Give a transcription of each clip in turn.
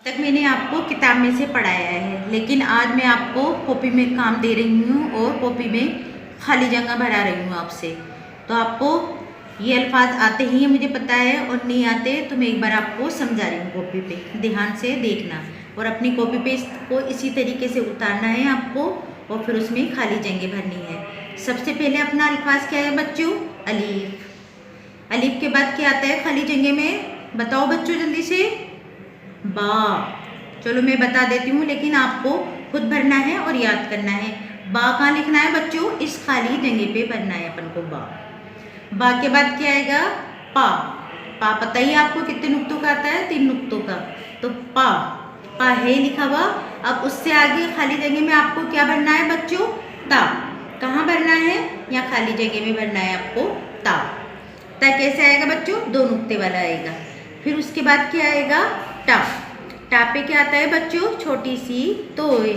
तक मैंने आपको किताब में से पढ़ाया है, लेकिन आज मैं आपको कॉपी में काम दे रही हूँ और कॉपी में खाली जगह भरा रही हूँ आपसे। तो आपको ये अल्फाज आते ही है मुझे पता है, और नहीं आते तो मैं एक बार आपको समझा रही हूँ कॉपी पे, ध्यान से देखना और अपनी कॉपी पे इसको इसी तरीके से उतारना है आपको और फिर उसमें खाली जगह भरनी है। सबसे पहले अपना अल्फाज क्या है बच्चों? अलीफ। अलीफ के बाद क्या आता है खाली जगह में? बताओ बच्चों जल्दी से। बा। चलो मैं बता देती हूँ, लेकिन आपको खुद भरना है और याद करना है। बा कहाँ लिखना है बच्चों? इस खाली जगह पे भरना है अपन को बा। बा के बाद क्या आएगा? पा। पा पता ही आपको कितने नुक्तों का आता है? 3 नुक्तों का। तो पा, पा है लिखा हुआ। अब उससे आगे खाली जगह में आपको क्या भरना है बच्चों? ता। कहाँ भरना है? यहाँ खाली जगह में भरना है आपको ता। ता कैसे आएगा बच्चों? 2 नुक्ते वाला आएगा। फिर उसके बाद क्या आएगा? टा। टा पे क्या आता है बच्चों? छोटी सी तोय।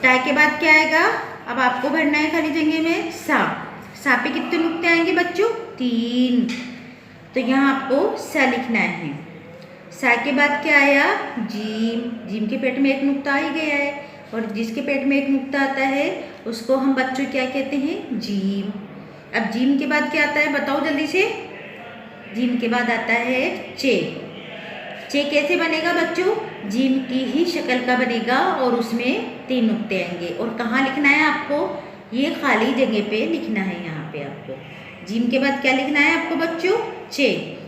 टा के बाद क्या आएगा? अब आपको भरना है खाली जगह में सा। सा पे कितने नुक्ते आएंगे बच्चों? 3। तो यहाँ आपको सा लिखना है। सा के बाद क्या आया? जीम। जीम के पेट में एक नुक्ता आ ही गया है, और जिसके पेट में एक नुक्ता आता है उसको हम बच्चों क्या कहते हैं? जीम। अब जीम के बाद क्या आता है बताओ जल्दी से? जीम के बाद आता है चे। चे कैसे बनेगा बच्चों? जीम की ही शक्ल का बनेगा और उसमें 3 नुक्ते आएंगे। और कहाँ लिखना है आपको? ये खाली जगह पे लिखना है। यहाँ पे आपको जीम के बाद क्या लिखना है आपको बच्चों? चे।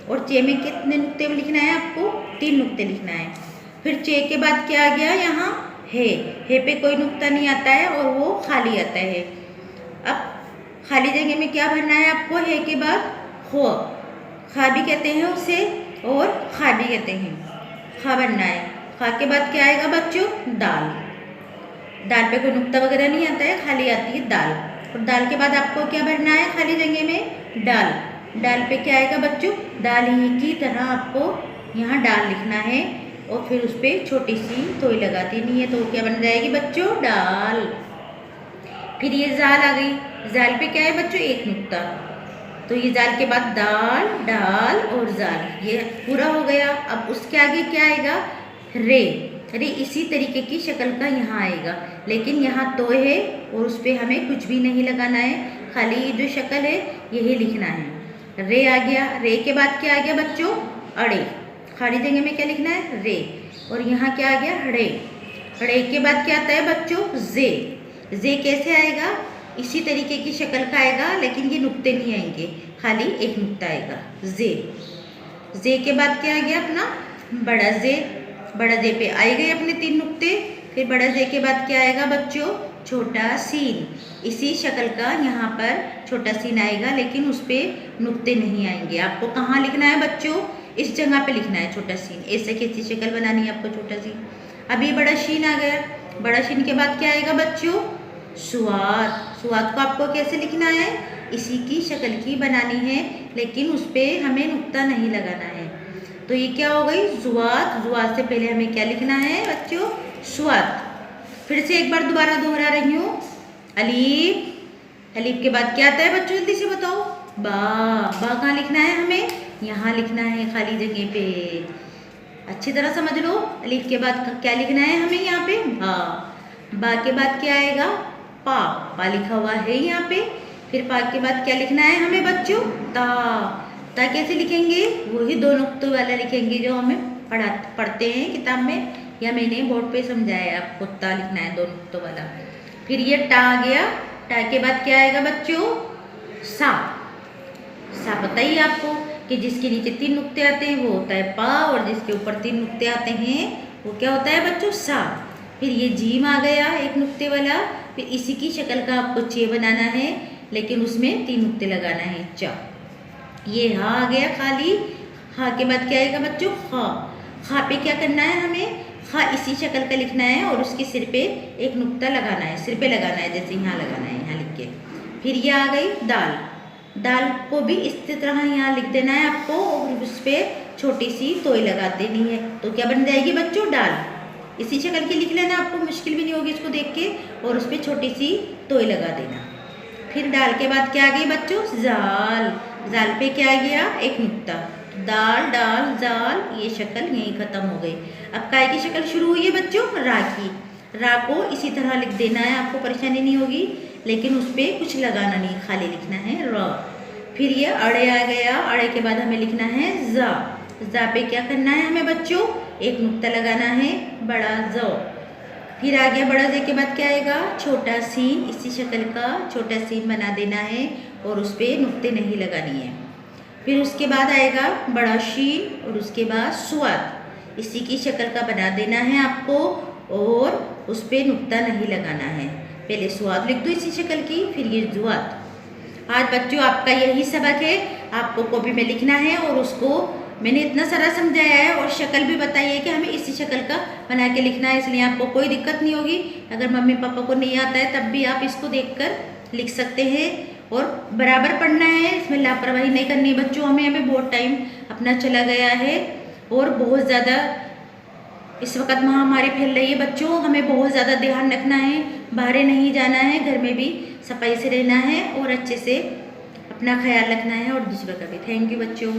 और चे में कितने नुक्ते लिखना है आपको? 3 नुक्ते लिखना है। फिर चे के बाद क्या आ गया? यहाँ है। है पे कोई नुक्ता नहीं आता है और वो खाली आता है। अब खाली जगह में क्या भरना है आपको? है के बाद खो। खा भी कहते हैं उसे और खा भी कहते हैं। खा भरना है। खा के बाद क्या आएगा बच्चों? दाल। दाल पे कोई नुक्ता वगैरह नहीं आता है, खाली आती है दाल। और दाल के बाद आपको क्या भरना है खाली जगह में? डाल। डाल पे क्या आएगा बच्चों? दाल ही की तरह आपको यहाँ डाल लिखना है और फिर उस पर छोटी सी तोय लगा देनी है, तो क्या बन जाएगी बच्चों? डाल। फिर ये जाल आ गई। जाल पे क्या है बच्चों? एक नुक्ता। तो ये जाल के बाद दाल, डाल और जाल, ये पूरा हो गया। अब उसके आगे क्या आएगा? रे। रे इसी तरीके की शक्ल का यहाँ आएगा, लेकिन यहाँ तो है और उस पर हमें कुछ भी नहीं लगाना है, खाली ये जो शक्ल है यही लिखना है। रे आ गया। रे के बाद क्या आ गया बच्चों? अड़े। खाली जगह में क्या लिखना है? रे। और यहाँ क्या आ गया? रे। रे के बाद क्या आता है बच्चों? जे। जे कैसे आएगा? इसी तरीके की शक्ल का आएगा, लेकिन ये नुक्ते नहीं आएंगे, खाली एक नुक्ता आएगा जे। जे के बाद क्या आ गया अपना? बड़ा जे। बड़ा जे पे आए गए अपने 3 नुक्ते। फिर बड़ा जे के बाद क्या आएगा बच्चों? छोटा सीन। इसी शक्ल का यहाँ पर छोटा सीन आएगा, लेकिन उस पर नुक्ते नहीं आएंगे। आपको कहाँ लिखना है बच्चों? इस जगह पे लिखना है छोटा सीन। ऐसे कैसी शक्ल बनानी है आपको? छोटा सीन। अभी बड़ा शीन आ गया। बड़ा शीन के बाद क्या आएगा बच्चों? सुआद। सुआद को आपको कैसे लिखना है? इसी की शक्ल की बनानी है, लेकिन उस पर हमें नुक्ता नहीं लगाना है। तो ये क्या हो गई? जुआद। जुआद से पहले हमें क्या लिखना है बच्चों? सुआद। फिर से एक बार दोबारा दोहरा रही हूँ। अलीफ। अलीफ के बाद क्या आता है बच्चों? जल्दी से बताओ। बा। बा कहाँ लिखना है हमें? यहाँ लिखना है खाली जगह पे। अच्छी तरह समझ लो। अलीफ के बाद क्या लिखना है हमें यहाँ पे? बा। बा के बाद क्या आएगा? पा। पा लिखा हुआ है यहाँ पे। फिर पा के बाद क्या लिखना है हमें बच्चों? ता। ता कैसे लिखेंगे? वही 2 नुक्तों वाला लिखेंगे जो हमें पढ़ते हैं किताब में, या मैंने बोर्ड पे समझाया आपको। ता लिखना है 2 नुक्तों वाला। फिर ये टा आ गया। टा के बाद क्या आएगा बच्चों? सा। सा पता ही आपको कि जिसके नीचे 3 नुक्ते आते हैं वो होता है पा, और जिसके ऊपर 3 नुक्ते आते हैं वो क्या होता है बच्चों? सा। फिर ये जीम आ गया एक नुक्ते वाला। फिर इसी की शक्ल का आपको चे बनाना है, लेकिन उसमें 3 नुक्ते लगाना है। चा। ये हा आ गया खाली। हा के बाद क्या आएगा बच्चों? खा। खा पे क्या करना है हमें? खा इसी शक्ल का लिखना है और उसके सिर पे एक नुक्ता लगाना है, सिर पे लगाना है, जैसे यहाँ लगाना है, यहाँ लिख के। फिर ये आ गई दाल। दाल को भी इस तरह यहाँ लिख देना है आपको और उस पर छोटी सी तोय लगा देनी है, तो क्या बन जाएगी बच्चों? डाल। इसी शक्ल की लिख लेना, आपको मुश्किल भी नहीं होगी इसको देख के, और उस पर छोटी सी तोय लगा देना। फिर डाल के बाद क्या आ गई बच्चों? जाल। जाल पे क्या आ गया? एक नुक्ता। दाल डाल जाल, ये शक्ल यहीं ख़त्म हो गई। अब काय की शक्ल शुरू हुई है बच्चों, रा की। रा को इसी तरह लिख देना है, आपको परेशानी नहीं होगी, लेकिन उस पर कुछ लगाना नहीं, खाली लिखना है र। फिर ये अड़े आ गया, अड़े के बाद हमें लिखना है जा। जा पे क्या करना है हमें बच्चों, एक नुक्ता लगाना है, बड़ा ज। फिर आ गया बड़ा जे के बाद क्या आएगा, छोटा सीन, इसी शक्ल का छोटा सीन बना देना है और उस पर नुक्ते नहीं लगानी है। फिर उसके बाद आएगा बड़ा शीन और उसके बाद स्वाद, इसी की शक्ल का बना देना है आपको और उस पर नुक्ता नहीं लगाना है। पहले स्वाद लिख दो इसी शक्ल की, फिर ये जुआत। आज बच्चों आपका यही सबक है, आपको कॉपी में लिखना है और उसको मैंने इतना सारा समझाया है और शक्ल भी बताई है कि हमें इसी शक्ल का बना के लिखना है, इसलिए आपको कोई दिक्कत नहीं होगी। अगर मम्मी पापा को नहीं आता है तब भी आप इसको देखकर लिख सकते हैं और बराबर पढ़ना है, इसमें लापरवाही नहीं करनी है बच्चों। हमें बहुत टाइम अपना चला गया है और बहुत ज़्यादा इस वक्त महामारी फैल रही है बच्चों, हमें बहुत ज़्यादा ध्यान रखना है, बाहर नहीं जाना है, घर में भी सफाई से रहना है और अच्छे से अपना ख्याल रखना है और दूसरों का भी। थैंक यू बच्चों।